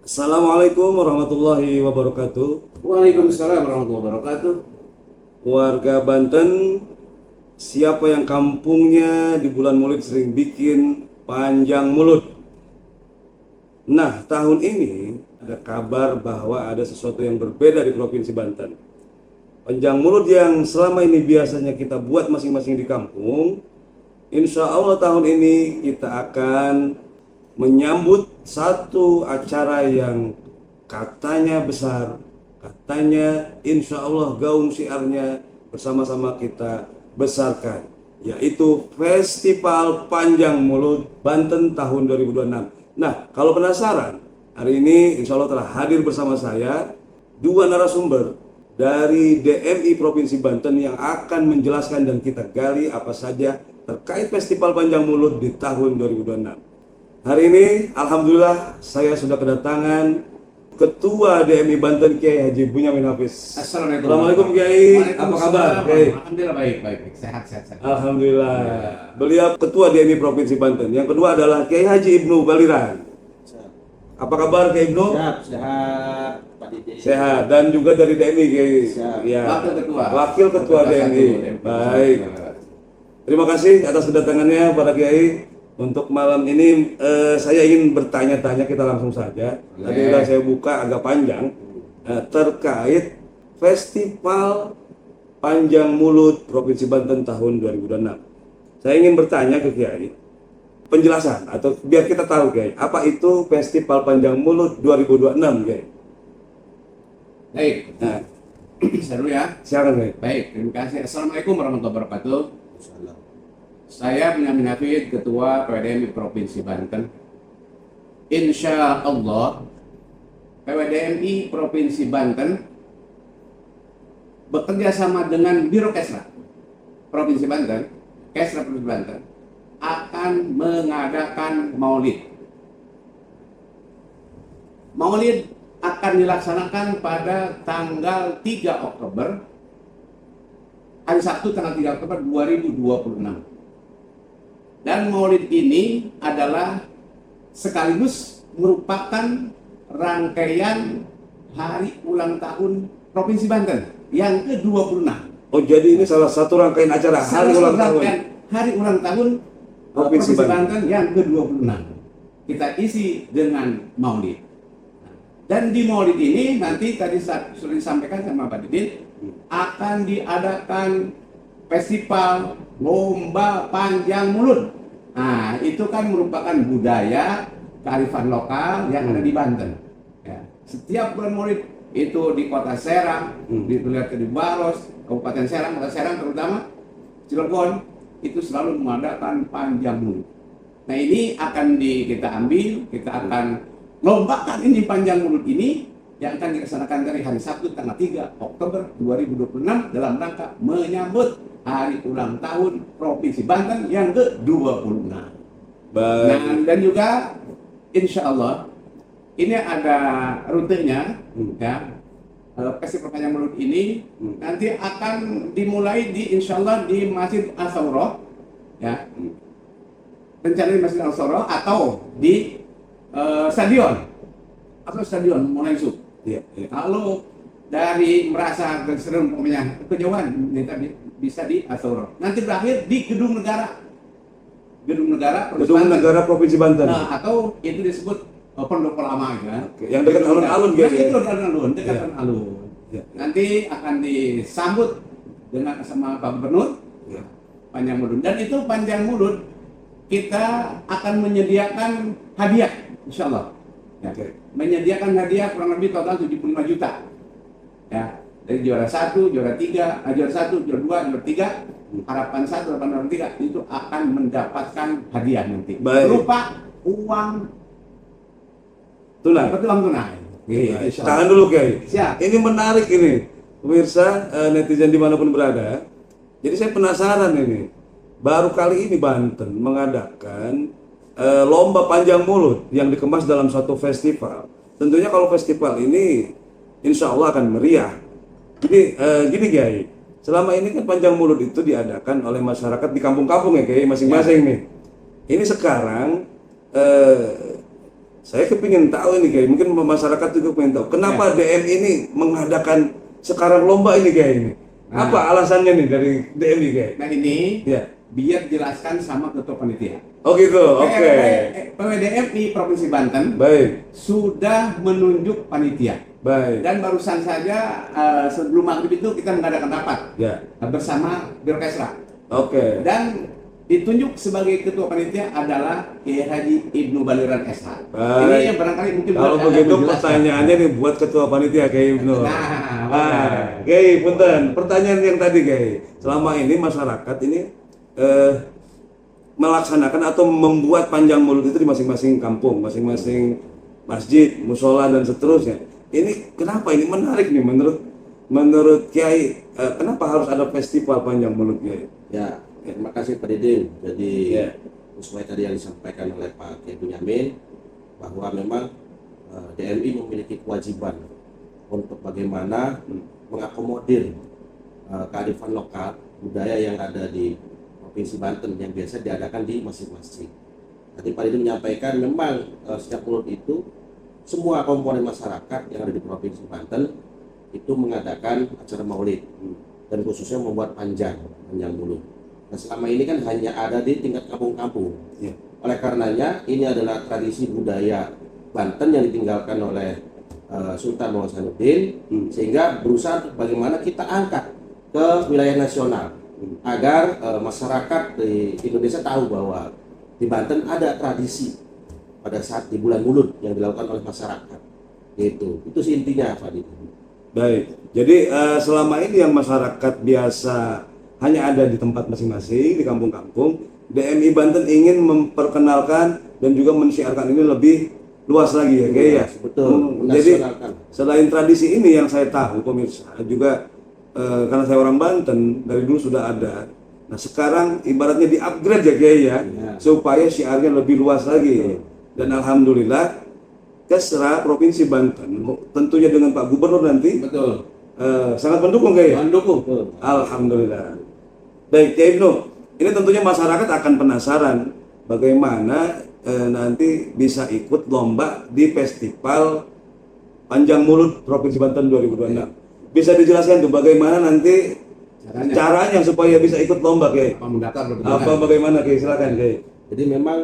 Assalamualaikum warahmatullahi wabarakatuh. Waalaikumsalam warahmatullahi wabarakatuh. Warga Banten, siapa yang kampungnya di bulan Maulid sering bikin panjang mulut? Nah, tahun ini ada kabar bahwa ada sesuatu yang berbeda di Provinsi Banten. Panjang mulut yang selama ini biasanya kita buat masing-masing di kampung, insya Allah tahun ini kita akan menyambut satu acara yang katanya besar, katanya insya Allah gaung syiarnya bersama-sama kita besarkan, yaitu Festival Panjang Mulut Banten tahun 2026. Nah, kalau penasaran, hari ini insya Allah telah hadir bersama saya dua narasumber dari DMI Provinsi Banten yang akan menjelaskan dan kita gali apa saja terkait Festival Panjang Mulut di tahun 2026. Hari ini, alhamdulillah, saya sudah kedatangan Ketua DMI Banten Kiai Haji Bunyamin Hafiz. Assalamualaikum Kiai, apa kabar Kiai? Alhamdulillah baik, sehat. Alhamdulillah. Beliau Ketua DMI Provinsi Banten. Yang kedua adalah Kiai Haji Ibnu Baliran. Apa kabar Kiai Ibnu? Sehat, Pak Didi. Sehat. Dan juga dari DMI Kiai. Ya. Wakil Ketua DMI. Baik. Terima kasih atas kedatangannya para Kiai. Untuk malam ini saya ingin bertanya-tanya, kita langsung saja. Tadi sudah saya buka agak panjang terkait Festival Panjang Mulut Provinsi Banten tahun 2026. Saya ingin bertanya ke Kiai, penjelasan atau biar kita tahu Kiai, apa itu Festival Panjang Mulut 2026 Kiai? Baik. Nah, Seru ya. silakan Kiai. Baik, terima kasih. Assalamualaikum warahmatullahi wabarakatuh. Saya Bunyamin Hafiz, Ketua PWDMI Provinsi Banten. Insya Allah, PWDMI Provinsi Banten bekerja sama dengan Biro Kesra Provinsi Banten, Kesra Provinsi Banten, akan mengadakan Maulid. Maulid akan dilaksanakan pada tanggal 3 Oktober, hari Sabtu tanggal 3 Oktober 2026. Dan Maulid ini adalah sekaligus merupakan rangkaian hari ulang tahun Provinsi Banten yang ke-26. Oh, jadi ini salah satu rangkaian acara hari ulang tahun. Hari ulang tahun Provinsi Banten yang ke-26. Kita isi dengan Maulid. Dan di Maulid ini nanti tadi sudah disampaikan sama Pak Didin, akan diadakan festival lomba panjang mulut. Nah, itu kan merupakan budaya kearifan lokal yang ada di Banten. Ya. Setiap bulan Maulid itu di Kota Serang, dilihat di Baros, Kabupaten Serang, Kota Serang terutama, Cilegon, itu selalu mengadakan panjang mulut. Nah, ini akan kita ambil, kita akan lombakan ini panjang mulut ini yang akan dilaksanakan dari hari Sabtu tanggal 3 Oktober 2026 dalam rangka menyambut hari ulang tahun Provinsi Banten yang ke-26. Nah, dan juga insya Allah ini ada rutenya ya. Festival Panjang Mulut ini nanti akan dimulai insya Allah di Masjid Al-Sawroh ya. Rencananya Masjid Al-Sawroh atau di stadion Monaisuk. Ya. Lalu dari merasa keseruan kejauhan bisa di Al-Sawroh. Nanti berakhir di Gedung Negara Provinsi Banten. Nah, atau itu disebut Pondok Lama ya. Yang dekat alun-alun gitu. Itu alun-alun, dekat alun-alun. Ya. Nanti akan disambut dengan sama Pak Gubernur Panjang Mulut. Dan itu Panjang Mulut kita akan menyediakan hadiah, insya Allah. Ya. Menyediakan hadiah kurang lebih total 75 juta. Ya. Dari juara 1, juara 3, juara 1, juara 2, juara 3, harapan 1, harapan 3 itu akan mendapatkan hadiah nanti. Berupa uang tunai. Tahan dulu Kiai. Siap. Ini menarik ini, pemirsa netizen dimanapun berada. Jadi saya penasaran ini. Baru kali ini Banten mengadakan lomba panjang mulut yang dikemas dalam satu festival. Tentunya kalau festival ini insya Allah akan meriah. Jadi gini Kiai, selama ini kan panjang mulut itu diadakan oleh masyarakat di kampung-kampung ya Kiai masing-masing nih. Ini sekarang saya kepingin tahu ini kayak mungkin masyarakat juga pengen tahu kenapa DM ini mengadakan sekarang lomba ini kayak ini. Apa alasannya nih dari DMI kayak? Nah ini Ya. biar jelaskan sama ketua panitia. Oh gitu, oke. PWDMI Provinsi Banten Baik, sudah menunjuk panitia. baik. Dan barusan saja sebelum maghrib itu kita mengadakan rapat Ya, bersama Birokesra. oke. Dan ditunjuk sebagai ketua panitia adalah Kiai Haji Ibnu Baliran SH. Baik. Ini yang barangkali mungkin Kalau buat begitu Anda menjelaskan. pertanyaannya nih buat ketua panitia Kiai Ibnu. Kiai, punten. Pertanyaan yang tadi Kiai. Selama ini masyarakat ini melaksanakan atau membuat panjang mulut itu di masing-masing kampung, masing-masing masjid, musola dan seterusnya. Ini kenapa ini menarik nih menurut Kiai? Kenapa harus ada festival panjang mulut Kiai? Ya, terima kasih Pak Didin. Jadi Ya. sesuai tadi yang disampaikan oleh Pak Kiai Bunyamin bahwa memang DMI memiliki kewajiban untuk bagaimana mengakomodir kearifan lokal budaya yang ada di Provinsi Banten yang biasa diadakan di masjid-masjid. Tadi Pak Didin menyampaikan memang setiap mulut itu semua komponen masyarakat yang ada di Provinsi Banten itu mengadakan acara maulid dan khususnya membuat panjang mulut. Nah selama ini kan hanya ada di tingkat kampung-kampung. Ya. Oleh karenanya ini adalah tradisi budaya Banten yang ditinggalkan oleh Sultan Muhammad Hasanuddin, sehingga berusaha untuk bagaimana kita angkat ke wilayah nasional agar masyarakat di Indonesia tahu bahwa di Banten ada tradisi pada saat di bulan Mulut yang dilakukan oleh masyarakat. Itu sih intinya Pak Didi. Baik, jadi selama ini yang masyarakat biasa hanya ada di tempat masing-masing, di kampung-kampung, DMI Banten ingin memperkenalkan dan juga mensiarkan ini lebih luas lagi ya, Kiai ya. Betul. Jadi Menasionalkan. selain tradisi ini yang saya tahu pemirsa juga karena saya orang Banten dari dulu sudah ada. Nah sekarang ibaratnya di-upgrade ya Kiai ya, supaya syiarnya lebih luas lagi. Dan alhamdulillah Kesra Provinsi Banten tentunya dengan Pak Gubernur nanti Betul. sangat mendukung Kiai ya. Mendukung. Alhamdulillah. Baik, Kiai Ibnu, ini tentunya masyarakat akan penasaran bagaimana nanti bisa ikut lomba di Festival Panjang Mulut Provinsi Banten 2026. Bisa dijelaskan tuh bagaimana nanti caranya supaya bisa ikut lomba, Kiai? Apa mendaftar Apa bagaimana, Kiai? Silakan, Kiai. Jadi memang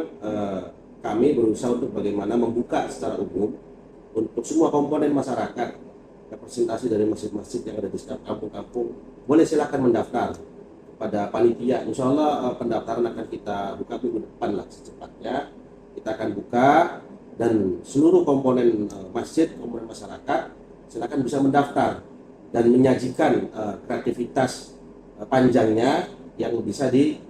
kami berusaha untuk bagaimana membuka secara umum untuk semua komponen masyarakat, representasi dari masjid-masjid yang ada di setiap kampung-kampung, boleh silakan mendaftar pada panitia. Insya Allah pendaftaran akan kita buka minggu depan lah secepatnya. Kita akan buka dan seluruh komponen masjid, komponen masyarakat silakan bisa mendaftar dan menyajikan kreativitas panjangnya yang bisa di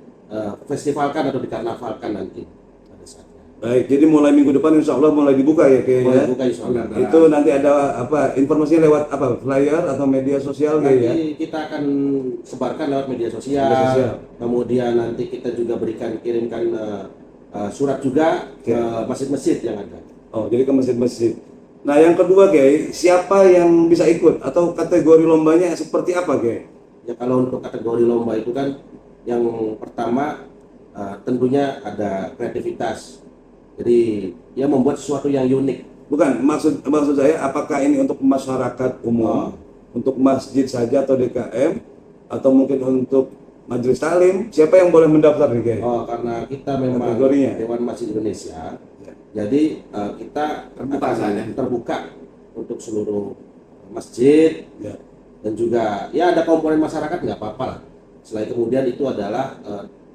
festivalkan atau dikarnavalkan nanti pada saatnya. Baik, jadi mulai minggu depan insya Allah mulai dibuka ya Kiai Mulai ya? buka insya Allah. Itu nanti ada apa informasinya lewat apa flyer atau media sosial Kiai ya? Nanti kita akan sebarkan lewat media sosial. Media sosial. Kemudian nanti kita juga kirimkan surat juga ke masjid-masjid yang ada. Oh, jadi ke masjid-masjid. Nah, yang kedua, Kiai, siapa yang bisa ikut atau kategori lombanya seperti apa, Kiai? Ya kalau untuk kategori lomba itu kan yang pertama tentunya ada kreativitas. Jadi ya membuat sesuatu yang unik. Bukan, maksud saya apakah ini untuk masyarakat umum, untuk masjid saja atau DKM atau mungkin untuk majelis taklim? Siapa yang boleh mendaftar nih, Kiai? Oh, karena kita memang Kategorinya? Dewan Masjid Indonesia. Jadi kita Terbuka akan saja. terbuka untuk seluruh masjid. Ya. Dan juga ya ada komponen masyarakat nggak apa-apa lah. Selain kemudian itu adalah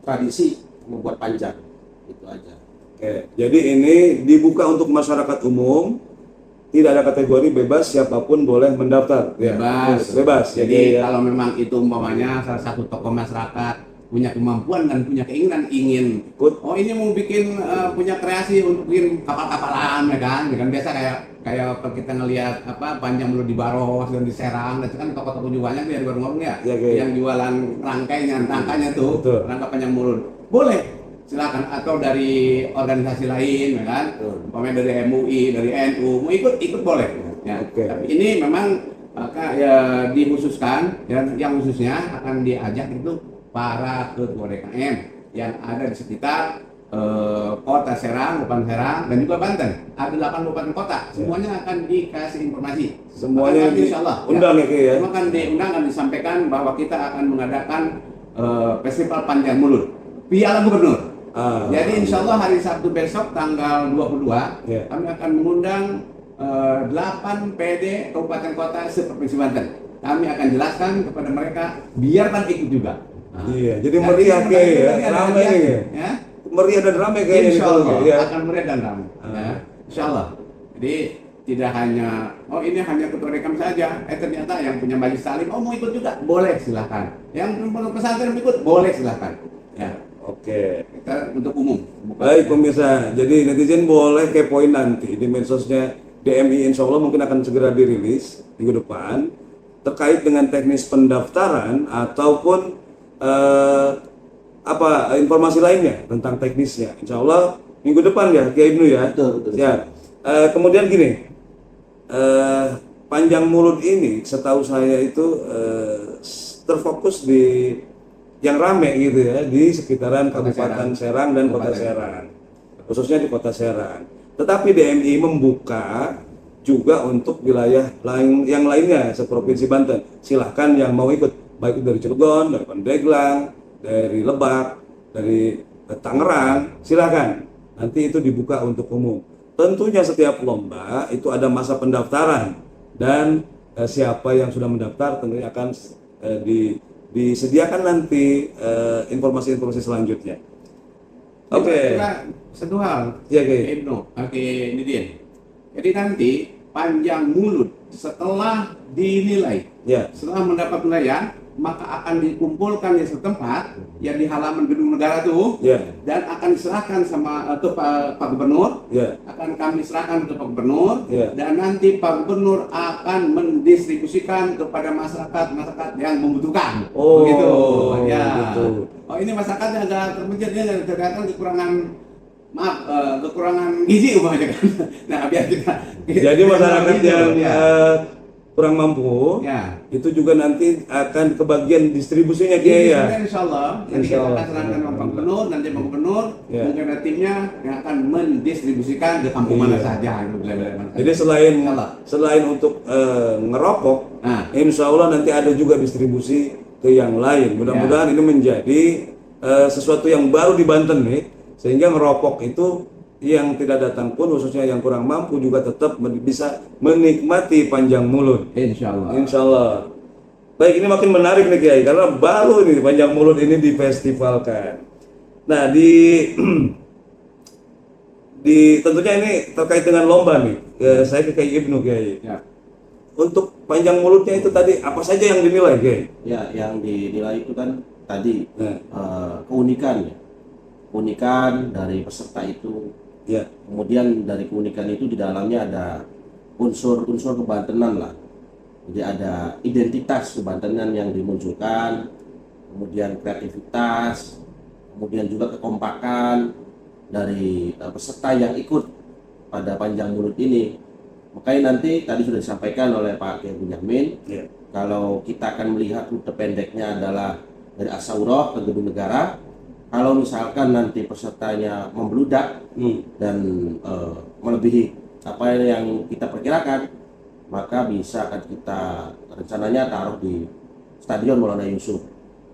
tradisi membuat panjang, itu aja. Oke, jadi ini dibuka untuk masyarakat umum, tidak ada kategori, bebas siapapun boleh mendaftar. Ya. Bebas. Bebas. Jadi ya. kalau memang itu umpamanya salah satu tokoh masyarakat punya kemampuan dan punya keinginan ingin Ikut. oh ini mau bikin punya kreasi untuk bikin kapal-kapalan ya kan biasa kayak kalau kita ngelihat apa panjang mulut di Baros dan di Serang itu kan toko-toko juga banyak tuh yang di warung-warung ya, Ya, Kiai. yang jualan rangkainya tuh. Betul. Rangka panjang mulut boleh silakan atau dari organisasi lain ya kan umpamanya dari MUI dari NU mau ikut boleh ya. Oke. Tapi ini memang ya dikhususkan yang khususnya akan diajak itu para ketua DKM yang ada di sekitar Kota Serang, Kabupaten Serang, dan juga Banten. Ada 8 kabupaten kota. Semuanya akan dikasih informasi. Semuanya Insya Allah. diundang ya, Ki, ya? Semua akan diundang dan disampaikan bahwa kita akan mengadakan festival Panjang Mulut. Piala Gubernur. Jadi insya Allah hari Sabtu besok tanggal 22 Ya. kami akan mengundang 8 PD kabupaten kota seprovinsi Banten. Kami akan jelaskan kepada mereka biarkan ikut juga. Iya, jadi meriah Ki, ya, ramai nih. Ya. Meriah dan ramai kayaknya Insya nih, Allah Ki, ya. akan meriah dan ramai. Ya. Insya Allah. Jadi tidak hanya ini hanya ketua rekam saja. Ternyata yang punya majelis taklim mau ikut juga boleh silahkan. Yang pondok pesantren ikut boleh silahkan. Ya. Oke. Kita untuk umum. Bukan Baik pemirsa, jadi netizen boleh kepoin nanti di medsosnya DMI, insya Allah mungkin akan segera dirilis minggu depan terkait dengan teknis pendaftaran ataupun informasi lainnya tentang teknisnya. Insya Allah minggu depan ya, Kiai Ibnu ya. Betul. Ya. Kemudian gini, Panjang Mulut ini setahu saya itu terfokus di yang rame gitu ya, di sekitaran Kabupaten Serang dan Kota Serang, khususnya di Kota Serang. Tetapi DMI membuka juga untuk wilayah lain yang lainnya seprovinsi Banten. Silahkan yang mau ikut, baik dari Cilegon, dari Pandeglang, dari Lebak, dari Tangerang, silahkan. Nanti itu dibuka untuk umum. Tentunya setiap lomba itu ada masa pendaftaran dan siapa yang sudah mendaftar tentunya akan disediakan nanti informasi-informasi selanjutnya. Oke. Satu hal, Ya, Ki. Ibnu, Oke, Nidin. Jadi nanti Panjang Mulut setelah dinilai, Ya. setelah mendapat penilaian, maka akan dikumpulkan di setempat yang di halaman gedung negara tuh, Ya. dan akan diserahkan ke Pak Gubernur. Ya. Akan kami serahkan ke Pak Gubernur, Ya. dan nanti Pak Gubernur akan mendistribusikan kepada masyarakat yang membutuhkan. Oh, begitu. Ya. gitu. Oh, ini masyarakat yang agak terpencil, dia ternyata kekurangan gizi umpamanya kan. Nah, biar kita Jadi masyarakat yang ya. kurang mampu, Ya. itu juga nanti akan kebagian distribusinya Kiai ya. Insya Allah, nanti Insya kita Allah. akan serahkan ke Pak Gubernur, nanti Pak Gubernur Ya. mungkin ada timnya yang akan mendistribusikan ke kampung mana saja, wilayah mana saja. Jadi selain Insya Allah. selain untuk ngerokok, Nah. insya Allah nanti ada juga distribusi ke yang lain. Mudah-mudahan ini menjadi sesuatu yang baru di Banten nih, sehingga ngerokok itu yang tidak datang pun, khususnya yang kurang mampu juga tetap bisa menikmati Panjang Mulut. Insya Allah. Insya Allah. Baik, ini makin menarik nih Kiai, karena baru ini Panjang Mulut ini difestivalkan. Nah, tentunya ini terkait dengan lomba nih. Saya ke Kiai Ibnu Kiai. Ya. Untuk Panjang Mulutnya itu tadi apa saja yang dinilai Kiai? Ya, yang dinilai itu kan tadi Nah. keunikan dari peserta itu. Ya. Kemudian dari keunikan itu di dalamnya ada unsur-unsur kebantenan lah. Jadi ada identitas kebantenan yang dimunculkan, kemudian kreativitas, kemudian juga kekompakan dari peserta yang ikut pada Panjang Mulut ini. Makanya nanti tadi sudah disampaikan oleh Pak Kiai Bunyamin, Ya. kalau kita akan melihat rute pendeknya adalah dari Asaurah ke Gedung Negara. Kalau misalkan nanti pesertanya membludak dan melebihi apa yang kita perkirakan, maka bisa akan kita rencananya taruh di Stadion Maulana Yusuf.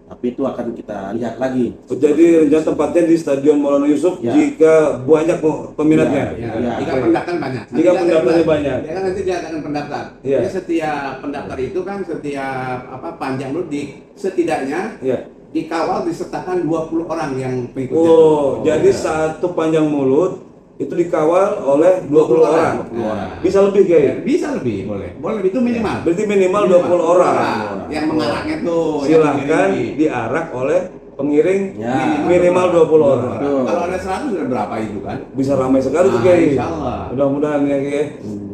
Tapi itu akan kita lihat lagi. Jadi rencana tempatnya di Stadion Maulana Yusuf Ya. jika banyak peminatnya. Ya, Ya. jika pendaftar banyak. Jika pendaftarnya banyak. Ya kan nanti dia akan pendaftar. Ya. Jadi setiap pendaftar itu kan setiap Panjang Mulut setidaknya Ya. dikawal disertakan 20 orang yang pengikutnya. Oh, jadi satu Panjang Mulut itu dikawal oleh 20 orang. Nah. Bisa lebih Kiai? Bisa lebih, boleh. Boleh itu minimal. Berarti minimal 20 orang. Yang mengarahnya tuh. yang Silahkan mengiringi. diarak oleh pengiring Ya. minimal 20 orang. Betul. Kalau ada 100 sudah berapa itu kan? Bisa ramai sekali tuh Nah, Kiai. insya Allah. Mudah-mudahan ya Kiai.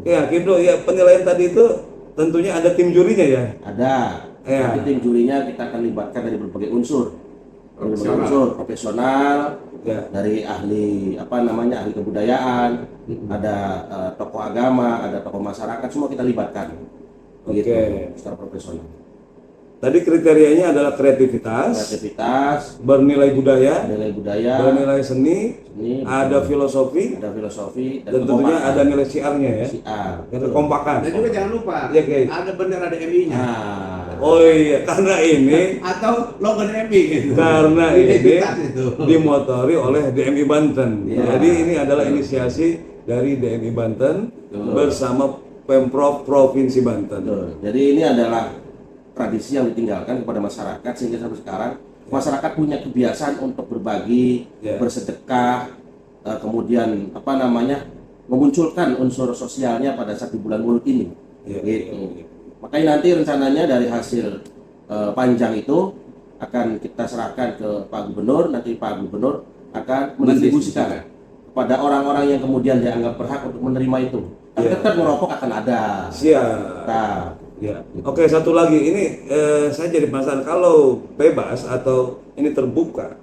Ya, Kido, ya penilaian tadi itu tentunya ada tim jurinya ya. Ada. Ya. Nanti tim jurinya kita akan libatkan dari berbagai unsur. Dari berbagai unsur profesional, Ya. dari ahli ahli kebudayaan, ada tokoh agama, ada tokoh masyarakat, semua kita libatkan. Begitu, Oke. secara profesional. Tadi kriterianya adalah kreativitas, bernilai budaya, bernilai seni, ada filosofi, dan tentunya ada nilai siarnya ya. Dan kekompakan. Dan juga jangan lupa, Ya, Kiai. ada bendera DMI-nya. Oh iya, karena ini Atau logo DMI gitu. karena ini Identitas itu. dimotori oleh DMI Banten. Ya. Jadi ini adalah inisiasi dari DMI Banten bersama Pemprov Provinsi Banten. Betul. Jadi ini adalah tradisi yang ditinggalkan kepada masyarakat sehingga sampai sekarang masyarakat punya kebiasaan untuk berbagi, bersedekah, kemudian memunculkan unsur sosialnya pada saat di bulan Maulud ini. Gitu. Makanya nanti rencananya dari hasil panjang itu akan kita serahkan ke Pak Gubernur, nanti Pak Gubernur akan mendistribusikan kepada orang-orang yang kemudian dianggap berhak untuk menerima itu. Tapi tetap merokok akan ada. Siap. Nah, Ya. Oke, satu lagi ini saya jadi penasaran kalau bebas atau ini terbuka,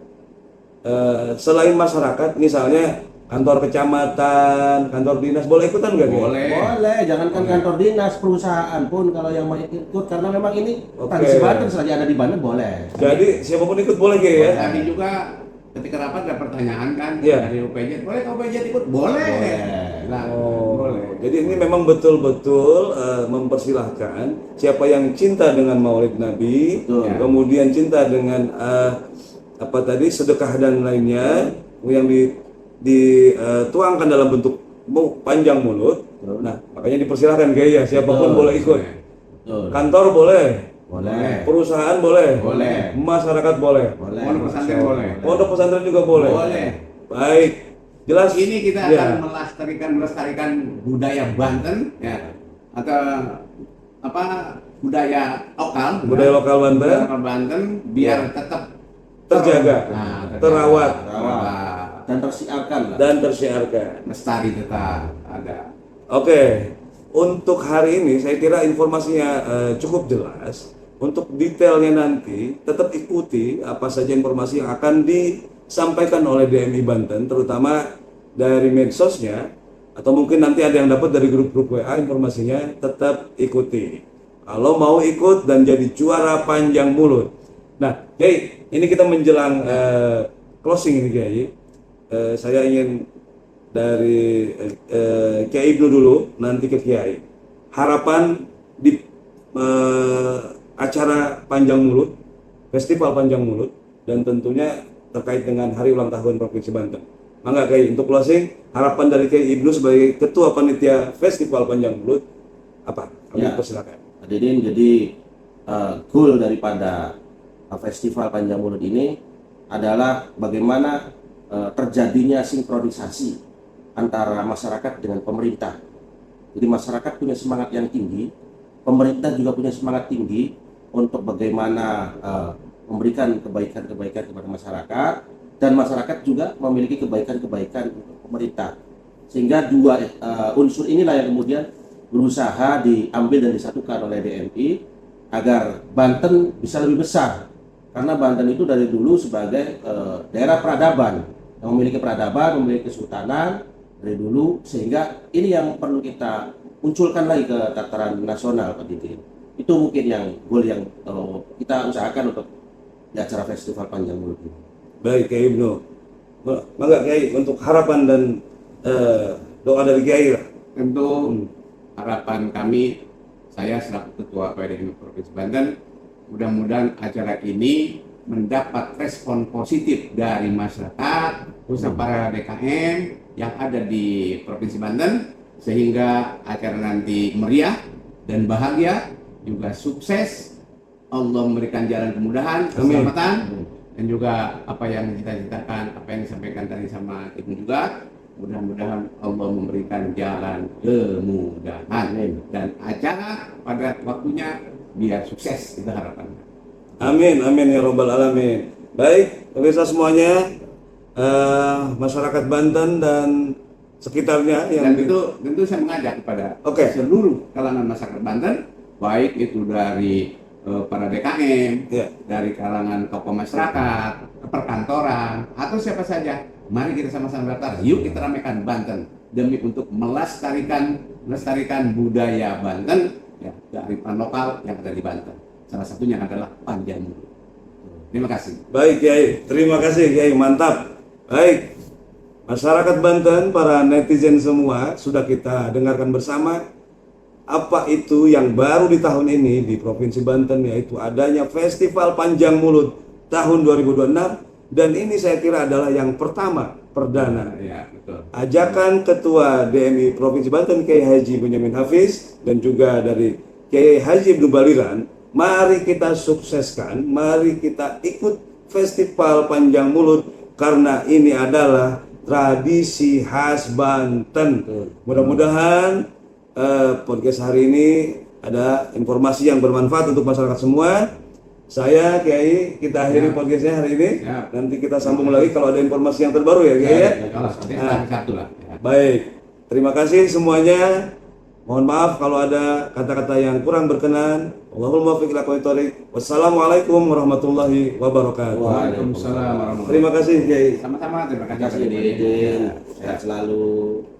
selain masyarakat, misalnya kantor kecamatan, kantor dinas boleh ikutan nggak? Boleh. boleh, jangankan kantor dinas, perusahaan pun kalau yang mau ikut, karena memang ini tradisi Banten selagi ada di Banten boleh. Jadi siapapun ikut boleh Kiai ya? Tadi juga ketika rapat ada pertanyaan kan Iya. dari UPJ, boleh ke UPJ ikut? Boleh. Nah, boleh. Jadi ini memang betul-betul mempersilahkan siapa yang cinta dengan Maulid Nabi, Betul. kemudian cinta dengan sedekah dan lainnya yang dituangkan dalam bentuk panjang mulut. Nah, makanya dipersilahkan Kiai ya, siapapun Betul. boleh ikut. Betul. Kantor boleh, Boleh. perusahaan boleh, Boleh. masyarakat boleh, Boleh. Pondok pesantren boleh. pondok pesantren juga boleh. Boleh. Baik, jelas. Ini kita Ya. akan melestarikan budaya Banten ya, atau budaya lokal Banten budaya lokal Banten biar tetap terjaga, terawat, Dan tersiarkan lah. dan tersiarkan. lestari tetap ada. Oke, untuk hari ini saya kira informasinya cukup jelas. Untuk detailnya nanti tetap ikuti apa saja informasi yang akan disampaikan oleh DMI Banten, terutama dari medsosnya, atau mungkin nanti ada yang dapat dari grup-grup WA informasinya, tetap ikuti. Kalau mau ikut dan jadi juara panjang mulut. Nah, Kiai, ini kita menjelang closing ini Kiai. Saya ingin dari Kiai Ibnu dulu, nanti ke Kiai. Harapan di acara Panjang Mulut, Festival Panjang Mulut, dan tentunya terkait dengan hari ulang tahun Provinsi Banten. Mangga Kiai, untuk closing, harapan dari Kiai Ibnu sebagai Ketua Panitia Festival Panjang Mulut, apa? Kami persilakan. Hadirin, jadi goal daripada Festival Panjang Mulut ini adalah bagaimana terjadinya sinkronisasi antara masyarakat dengan pemerintah. Jadi masyarakat punya semangat yang tinggi, pemerintah juga punya semangat tinggi untuk bagaimana memberikan kebaikan-kebaikan kepada masyarakat, dan masyarakat juga memiliki kebaikan-kebaikan untuk pemerintah. Sehingga dua unsur inilah yang kemudian berusaha diambil dan disatukan oleh DMI agar Banten bisa lebih besar. Karena Banten itu dari dulu sebagai daerah peradaban, yang memiliki peradaban, memiliki kesultanan dari dulu, sehingga ini yang perlu kita munculkan lagi ke tataran nasional, Pak Didin. Itu mungkin yang goal yang kita usahakan untuk di acara Festival Panjang Mulut ini. Baik, Kiai Ibnu. Mangga Kiai, untuk harapan dan doa dari Kiai lah. Tentu harapan kami, saya selaku Ketua PDM Provinsi Banten, mudah-mudahan acara ini mendapat respon positif dari masyarakat, khususnya para DKM yang ada di Provinsi Banten, sehingga acara nanti meriah dan bahagia, juga sukses. Allah memberikan jalan kemudahan, keselamatan, dan juga apa yang cita-citakan, apa yang disampaikan tadi sama Ibu juga, mudah-mudahan Allah memberikan jalan kemudahan dan acara pada waktunya biar sukses, itu harapan. Amin, amin ya robbal alamin. Baik, pemirsa semuanya, masyarakat Banten dan sekitarnya Dan yang tentu saya mengajak kepada Oke. seluruh kalangan masyarakat Banten, baik itu dari para DKM, dari kalangan tokoh masyarakat, perkantoran, atau siapa saja. Mari kita sama-sama daftar. Yuk kita ramaikan Banten demi untuk melestarikan budaya Banten, ya, kearifan lokal yang ada di Banten. salah satunya adalah panjang mulut. Terima kasih. Baik Kiai, terima kasih Kiai, mantap. Baik, masyarakat Banten, para netizen semua, sudah kita dengarkan bersama apa itu yang baru di tahun ini di Provinsi Banten, yaitu adanya Festival Panjang Mulut tahun 2026, dan ini saya kira adalah yang pertama, perdana. Ya, betul. Ajakan Ketua DMI Provinsi Banten Kiai Haji Bunyamin Hafiz dan juga dari Kiai Haji Ibnu Baliran, mari kita sukseskan, mari kita ikut Festival Panjang Mulut karena ini adalah tradisi khas Banten. Mudah-mudahan podcast hari ini ada informasi yang bermanfaat untuk masyarakat semua. Saya Kiai, kita akhiri podcastnya hari ini. Ya. Nanti kita sambung lagi kalau ada informasi yang terbaru ya Kiai ya. Satu lah. Ya. Baik, terima kasih semuanya. Mohon maaf kalau ada kata-kata yang kurang berkenan. Allahumma muwaffiq ila aqwamit thoriq. Wassalamualaikum warahmatullahi wabarakatuh. Waalaikumsalam warahmatullahi wabarakatuh. Terima kasih Kiai. Sama-sama, terima Terima kasih. kasih, Didin. Sehat selalu.